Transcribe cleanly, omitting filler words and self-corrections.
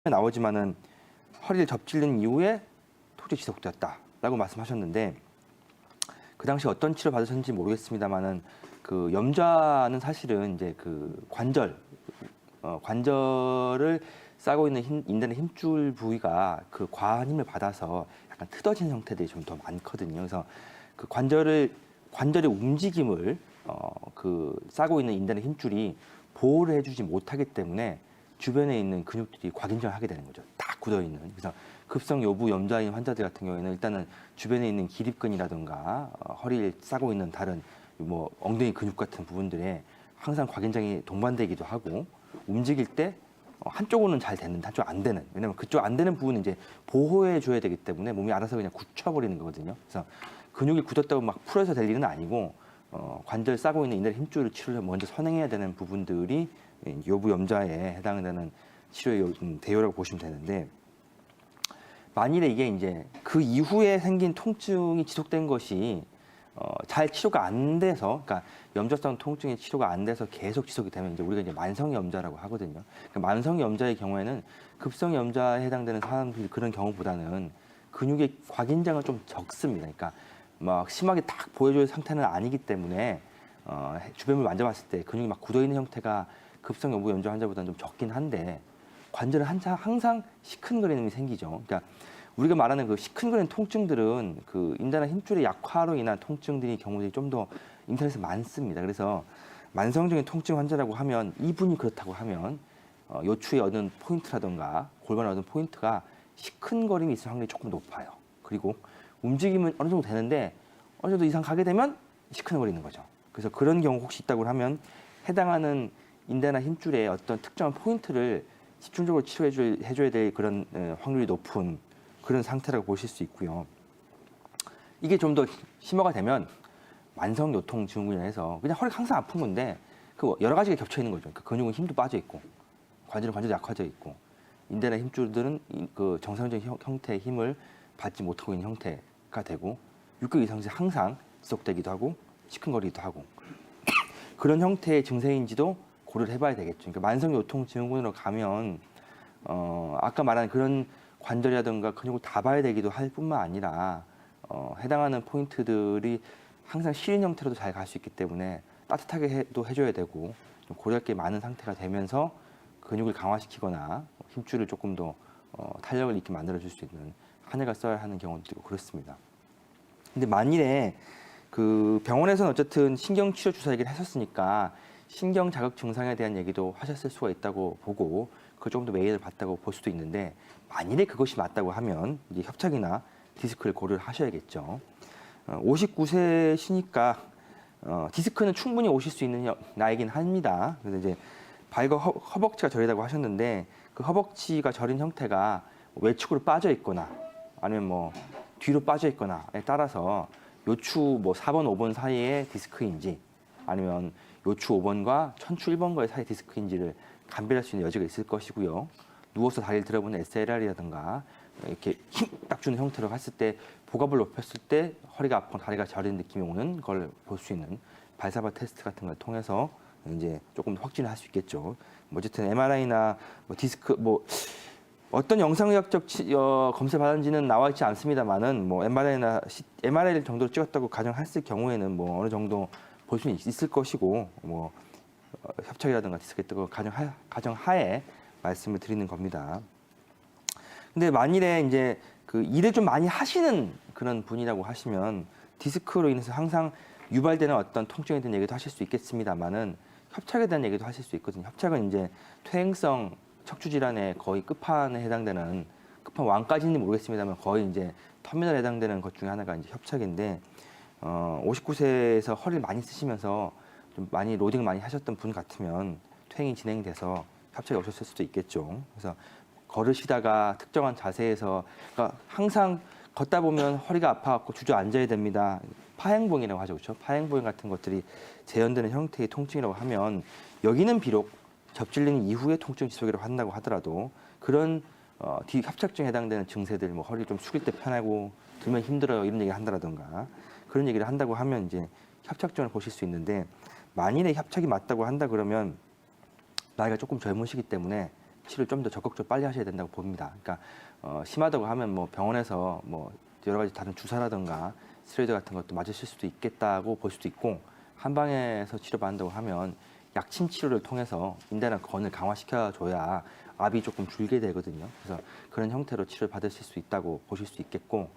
나오지만은 허리를 접질린 이후에 통증이 지속되었다라고 말씀하셨는데 그 당시 어떤 치료 받으셨는지 모르겠습니다만은 그 염좌는 사실은 이제 그 관절을 싸고 있는 인대의 힘줄 부위가 그 과한 힘을 받아서 약간 틀어진 형태들이 좀 더 많거든요. 그래서 그 관절의 움직임을 그 싸고 있는 인대의 힘줄이 보호를 해주지 못하기 때문에 주변에 있는 근육들이 과긴장을 하게 되는 거죠. 딱 굳어 있는. 그래서 급성 요부 염좌인 환자들 같은 경우에는 일단은 주변에 있는 기립근이라든가 허리를 싸고 있는 다른 뭐 엉덩이 근육 같은 부분들에 항상 과긴장이 동반되기도 하고 움직일 때 한쪽으로는 잘 되는데 한쪽 안 되는. 왜냐면 그쪽 안 되는 부분은 이제 보호해 줘야 되기 때문에 몸이 알아서 그냥 굳혀버리는 거거든요. 그래서 근육이 굳었다고 막 풀어서 될 일은 아니고 관절 싸고 있는 인대 힘줄을 치료를 먼저 선행해야 되는 부분들이 요부 염좌에 해당되는 치료의 대요라고 보시면 되는데 만일에 이게 이제 그 이후에 생긴 통증이 지속된 것이 잘 치료가 안 돼서, 그러니까 염좌성 통증이 치료가 안 돼서 계속 지속이 되면 이제 우리가 이제 만성 염좌라고 하거든요. 그러니까 만성 염좌의 경우에는 급성 염좌에 해당되는 사람들이 그런 경우보다는 근육의 과긴장은 좀 적습니다. 그러니까 막 심하게 딱 보여줄 상태는 아니기 때문에 주변을 만져봤을 때 근육이 막 굳어 있는 형태가 급성 요부 염좌 환자보다는 좀 적긴 한데 관절은 항상 시큰거림이 생기죠. 그러니까 우리가 말하는 그 시큰거리는 통증들은 그 인대나 힘줄의 약화로 인한 통증들이 경우들이 좀 더 인터넷에 많습니다. 그래서 만성적인 통증 환자라고 하면 이분이 그렇다고 하면 요추에 얻은 포인트라든가 골반에 얻은 포인트가 시큰거림이 있을 확률이 조금 높아요. 그리고 움직임은 어느 정도 되는데 어느 정도 이상 가게 되면 시큰거리는 거죠. 그래서 그런 경우 혹시 있다고 하면 해당하는 인대나 힘줄의 어떤 특정한 포인트를 집중적으로 치료해줘야 될 그런 확률이 높은 그런 상태라고 보실 수 있고요. 이게 좀 더 심화가 되면 만성요통증후군이라 해서 그냥 허리가 항상 아픈 건데 그 여러 가지가 겹쳐 있는 거죠. 그 근육은 힘도 빠져 있고 관절은 약화져 있고 인대나 힘줄들은 그 정상적인 형태의 힘을 받지 못하고 있는 형태가 되고 6개월 이상씩 항상 지속되기도 하고 시큰거리기도 하고 그런 형태의 증세인지도 고려를 해봐야 되겠죠. 그러니까 만성요통증후군으로 가면 아까 말한 그런 관절이라든가 근육을 다 봐야 되기도 할 뿐만 아니라 해당하는 포인트들이 항상 시린 형태로도 잘 갈 수 있기 때문에 따뜻하게 해줘야 되고 좀 고려할 게 많은 상태가 되면서 근육을 강화시키거나 힘줄을 조금 더 탄력을 있게 만들어줄 수 있는 한약을 써야 하는 경우도 있고 그렇습니다. 근데 만일에 그 병원에서는 어쨌든 신경치료 주사 얘기를 하셨으니까 신경 자극 증상에 대한 얘기도 하셨을 수가 있다고 보고 그 정도 메일을 받다고 볼 수도 있는데 만일에 그것이 맞다고 하면 이제 협착이나 디스크를 고려를 하셔야겠죠. 59세시니까 디스크는 충분히 오실 수 있는 나이긴 합니다. 그래서 이제 발과 허벅지가 저리다고 하셨는데 그 허벅지가 저린 형태가 외측으로 빠져 있거나 아니면 뭐 뒤로 빠져 있거나에 따라서 요추 뭐 4번, 5번 사이에 디스크인지 아니면 요추 5번과 천추 1번과의 사이 디스크인지를 감별할 수 있는 여지가 있을 것이고요. 누워서 다리를 들어보는 SLR이라든가 이렇게 힘 딱 주는 형태로 했을 때 복압을 높였을 때 허리가 아프고 다리가 저린 느낌이 오는 걸 볼 수 있는 발사바 테스트 같은 걸 통해서 이제 조금 확진을 할 수 있겠죠. 뭐 어쨌든 MRI나 뭐 디스크 뭐 어떤 영상의학적 검사 받은지는 나와 있지 않습니다만은 뭐 MRI 정도로 찍었다고 가정했을 경우에는 뭐 어느 정도 볼 수는 있을 것이고 뭐 협착이라든가 디스크 있다고 가정하에 말씀을 드리는 겁니다. 근데 만일에 이제 그 일을 좀 많이 하시는 그런 분이라고 하시면 디스크로 인해서 항상 유발되는 어떤 통증에 대한 얘기도 하실 수 있겠습니다만은 협착에 대한 얘기도 하실 수 있거든요. 협착은 이제 퇴행성 척추 질환의 거의 끝판에 해당되는 끝판 왕까지는 모르겠습니다만 거의 이제 터미널에 해당되는 것 중에 하나가 이제 협착인데 59세에서 허리를 많이 쓰시면서 좀 많이 로딩을 많이 하셨던 분 같으면 퇴행이 진행돼서 협착이 오셨을 수도 있겠죠. 그래서 걸으시다가 특정한 자세에서 그러니까 항상 걷다 보면 허리가 아파갖고 주저앉아야 됩니다. 파행보행이라고 하죠. 그렇죠? 파행보행 같은 것들이 재현되는 형태의 통증이라고 하면 여기는 비록 접질린 이후에 통증 지속이라고 한다고 하더라도 그런 협착증에 해당되는 증세들, 뭐 허리 좀 숙일 때 편하고 들면 힘들어요 이런 얘기를 한다라든가 그런 얘기를 한다고 하면 이제 협착증을 보실 수 있는데 만일에 협착이 맞다고 한다 그러면 나이가 조금 젊으시기 때문에 치료를 좀 더 적극적으로 빨리 하셔야 된다고 봅니다. 그러니까 심하다고 하면 뭐 병원에서 뭐 여러 가지 다른 주사라든가 스테로이드 같은 것도 맞으실 수도 있겠다고 볼 수도 있고, 한방에서 치료받는다고 하면 약침 치료를 통해서 인대나 건을 강화시켜줘야 압이 조금 줄게 되거든요. 그래서 그런 형태로 치료를 받으실 수 있다고 보실 수 있겠고,